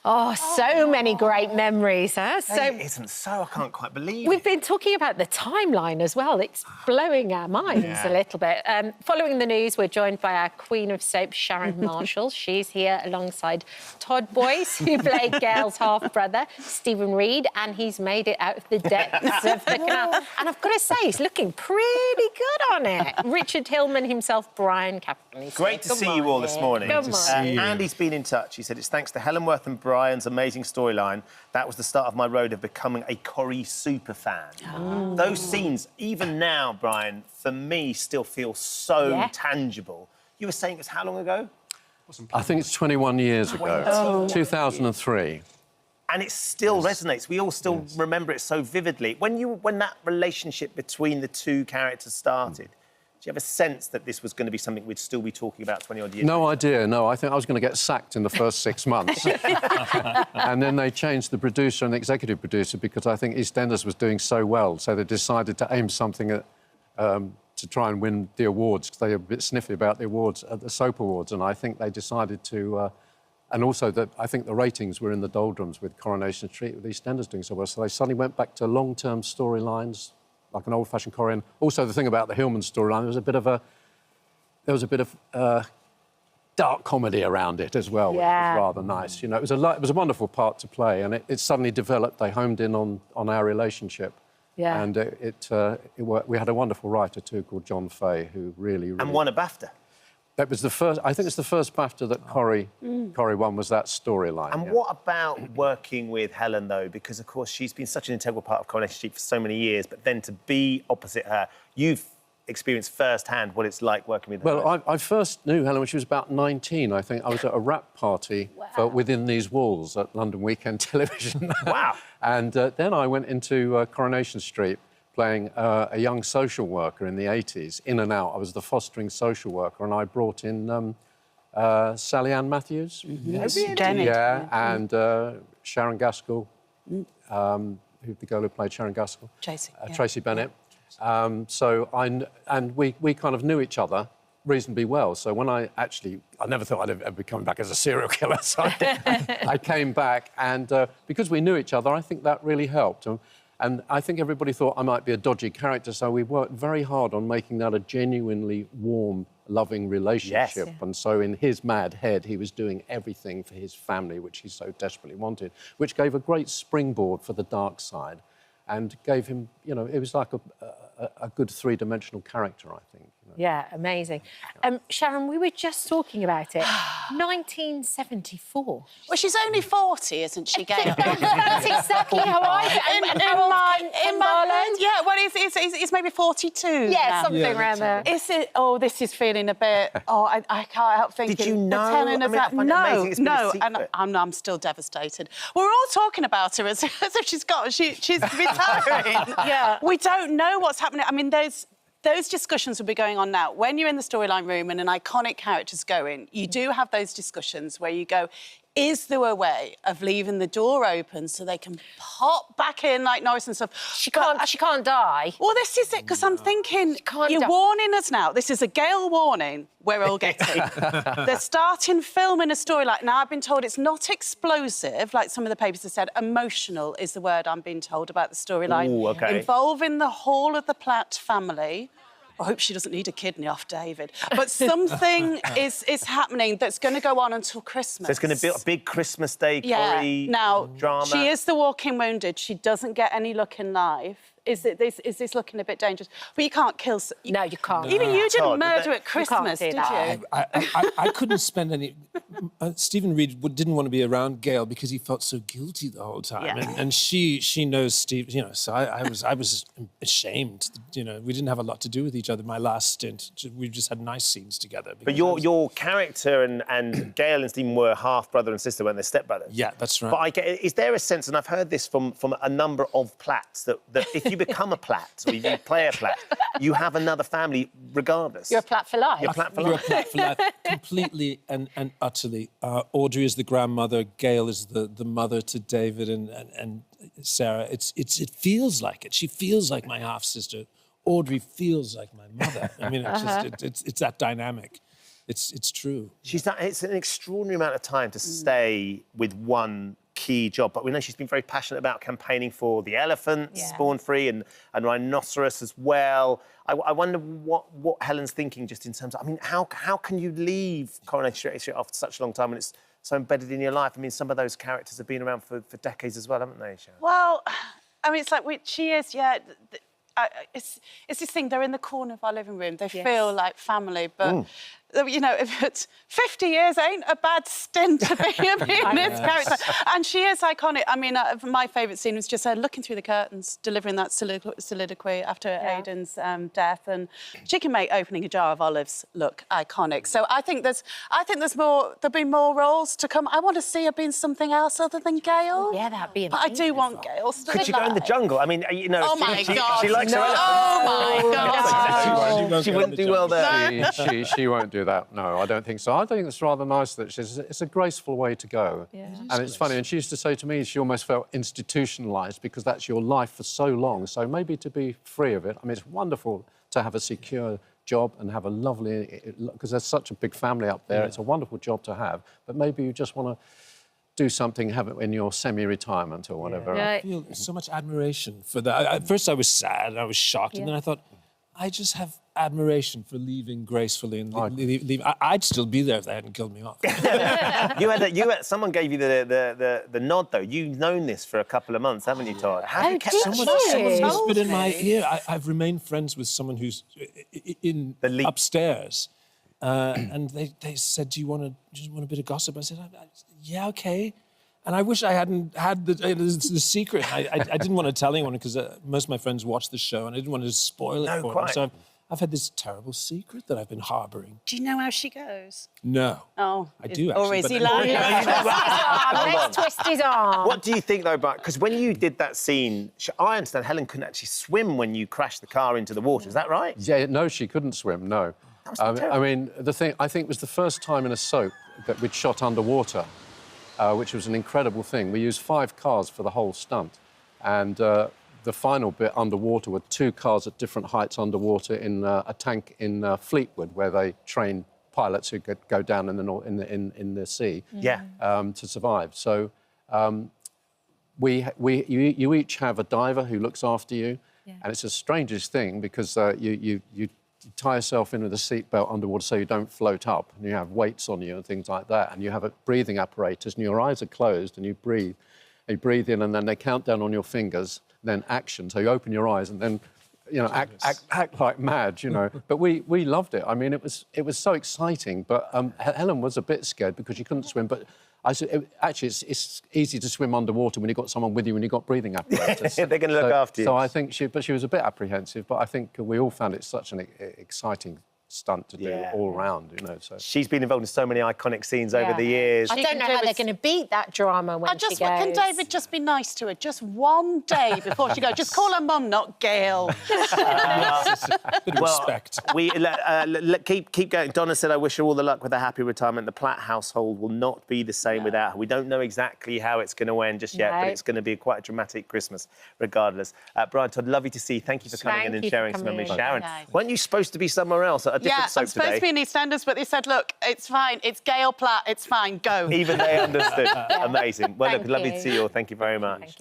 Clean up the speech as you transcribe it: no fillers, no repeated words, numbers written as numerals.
Oh, so many great memories, huh? It isn't so. I can't quite believe We've it. been talking about the timeline as well. It's blowing our minds a little bit. Following the news, we're joined by our Queen of Soap, Sharon Marshall. She's here alongside Todd Boyce, who played Gail's half-brother, Stephen Reid, and he's made it out of the depths of the canal. And I've got to say, he's looking pretty good on it. Richard Hillman himself, Brian Capron. Great to see you all this morning. Good morning. Andy's been in touch. He said, it's thanks to Helen Worth and Brian's amazing storyline. That was the start of my road of becoming a Corrie superfan. Oh. Those scenes, even now, Brian, for me, still feel so tangible. You were saying it was how long ago? I think it's 21 years ago, 2003. And it still resonates. We all still remember it so vividly. When that relationship between the two characters started, do you have a sense that this was going to be something we'd still be talking about 20-odd years No later? idea, no. I think I was going to get sacked in the first 6 months. And then they changed the producer and the executive producer because I think EastEnders was doing so well, so they decided to aim something at, to try and win the awards, because they were a bit sniffy about the awards, at the Soap Awards, and I think they decided to... and also, I think the ratings were in the doldrums with Coronation Street, with EastEnders doing so well, so they suddenly went back to long-term storylines, like an old-fashioned Corrie. Also, the thing about the Hillman storyline, there was a bit of dark comedy around it as well, which was rather nice. You know, it was a wonderful part to play, and it suddenly developed. They homed in on our relationship, and it worked. We had a wonderful writer too called John Fay, who really and won a BAFTA. That was the first. I think it's the first BAFTA that Corrie won, was that storyline. And what about working with Helen, though? Because, of course, she's been such an integral part of Coronation Street for so many years, but then to be opposite her, you've experienced firsthand what it's like working with her. Well, I first knew Helen when she was about 19, I think. I was at a rap party for Within These Walls at London Weekend Television. Wow. And then I went into Coronation Street, playing a young social worker in the 80s, in and out. I was the fostering social worker, and I brought in Sally Ann Matthews. Yes. And Sharon Gaskell, who the girl who played Sharon Gaskell. Tracy Bennett. We kind of knew each other reasonably well. So when I never thought I'd ever be coming back as a serial killer. So I came back, and because we knew each other, I think that really helped. And I think everybody thought I might be a dodgy character, so we worked very hard on making that a genuinely warm, loving relationship. And so in his mad head, he was doing everything for his family, which he so desperately wanted, which gave a great springboard for the dark side and gave him, you know, it was like a good three-dimensional character, I think. You know. Yeah, amazing. Sharon, we were just talking about it. 1974. Well, she's only 40, isn't she, Gail? That's exactly how in my yeah, well, it's maybe 42. Yeah, something around there. Is it? Oh, this is feeling a bit. Oh, I can't help thinking. Did you know? The telling of that. No, and I'm still devastated. We're all talking about her as if she's retiring. We don't know what's happening. I mean, those discussions will be going on now. When you're in the storyline room and an iconic character's going, you do have those discussions where you go, is there a way of leaving the door open so they can pop back in like Norris and stuff? She can't die. Well, this is it, because I'm thinking, you're warning us now. This is a Gail warning we're all getting. They're starting filming a storyline. Now, I've been told it's not explosive, like some of the papers have said. Emotional is the word I'm being told about the storyline. Involving the whole of the Platt family. I hope she doesn't need a kidney off David. But something is happening that's going to go on until Christmas. So it's going to be a big Christmas Day Corrie drama. She is the walking wounded. She doesn't get any look in life. Is this looking a bit dangerous? But you can't kill... No, you can't. Even you didn't murder at Christmas, did you? I couldn't spend any... Stephen Reid didn't want to be around Gail because he felt so guilty the whole time. And she knows Steve, you know, so I was ashamed. You know, we didn't have a lot to do with each other. My last stint, we just had nice scenes together. But your character and Gail and Stephen were half-brother and sister when they're stepbrothers. Yeah, that's right. But is there a sense, and I've heard this from a number of Platts, that if you become a Platt, or you play a Platt, you have another family regardless. You're a Platt for life. You're Platt for You're life. a Platt for life, completely and utterly. Audrey is the grandmother, Gail is the mother to David and Sarah. It feels like it. She feels like my half-sister. Audrey feels like my mother. I mean, it's that dynamic. it's true. It's an extraordinary amount of time to stay with one key job, but we know she's been very passionate about campaigning for the elephants, spawn-free, and rhinoceros as well. I wonder what Helen's thinking just in terms of, I mean, how can you leave Coronation Street after such a long time when it's so embedded in your life? I mean, some of those characters have been around for decades as well, haven't they, Sharon? Well, I mean, it's like she is, it's this thing, they're in the corner of our living room. They feel like family, but, you know, if it's 50 years ain't a bad stint to be this character. And she is iconic. I mean, my favourite scene was just her looking through the curtains, delivering that soliloquy after Aidan's death. And she can make opening a jar of olives look iconic. So I think there'll be more roles to come. I want to see her being something else other than Gail. Yeah, that'd be But I do want Gail still. Could she go in the jungle? I mean, you know, oh my God. she likes her elephants. Oh my God. She wouldn't do well there. She won't do that. No, I don't think so. I think it's rather nice that it's a graceful way to go. Yeah. And it's funny, and she used to say to me she almost felt institutionalised because that's your life for so long. So maybe to be free of it, I mean, it's wonderful to have a secure job and have a lovely, because there's such a big family up there, it's a wonderful job to have, but maybe you just want to do something, have it in your semi-retirement or whatever. Yeah. I feel so much admiration for that. At first I was sad, I was shocked, and then I thought, I just have admiration for leaving gracefully and leave. I'd still be there if they hadn't killed me off. Someone gave you the nod, though. You've known this for a couple of months, haven't you, Todd? How did Someone whispered in my ear. I've remained friends with someone who's upstairs, and they said, "Do you want a bit of gossip?" I said, "Yeah, okay." And I wish I hadn't had the secret. I didn't want to tell anyone because most of my friends watch the show and I didn't want to spoil it for them. So I've had this terrible secret that I've been harbouring. Do you know how she goes? No. Oh. I do, actually. Or is he lying? Let's twist his arm. What do you think, though, about... Because when you did that scene, I understand Helen couldn't actually swim when you crashed the car into the water. Is that right? Yeah, no, she couldn't swim, no. I mean, the thing, I think it was the first time in a soap that we'd shot underwater, which was an incredible thing. We used 5 cars for the whole stunt. And the final bit underwater were 2 cars at different heights underwater in a tank in Fleetwood, where they train pilots who go down in the sea to survive. So you each have a diver who looks after you. And it's the strangest thing because you tie yourself in with a seatbelt underwater so you don't float up, and you have weights on you and things like that, and you have a breathing apparatus and your eyes are closed and you breathe. You breathe in and then they count down on your fingers, then action. So you open your eyes and then, you know, act like mad, you know. But we loved it. I mean, it was so exciting. But Helen was a bit scared because she couldn't swim. But I said, actually, it's easy to swim underwater when you've got someone with you and you've got breathing apparatus. They're going to look after you. So I think she was a bit apprehensive, but I think we all found it such an exciting stunt to do all round, you know. So she's been involved in so many iconic scenes over the years. I don't know how they're going to beat that drama when she goes. Can David just be nice to her just one day before she goes? Just call her mum, not Gail. Bit of respect. Keep going. Donna said, "I wish her all the luck with a happy retirement. The Platt household will not be the same without her." We don't know exactly how it's going to end just yet, but it's going to be quite a dramatic Christmas, regardless. Brian, Todd, lovely to see you. Thank you for coming in and sharing some memories. Sharon, weren't you supposed to be somewhere else? A different soap I'm supposed to be in EastEnders, but they said, look, it's fine. It's Gail Platt. It's fine. Go. Even they understood. Amazing. Well, look, lovely to see you all. Thank you very much.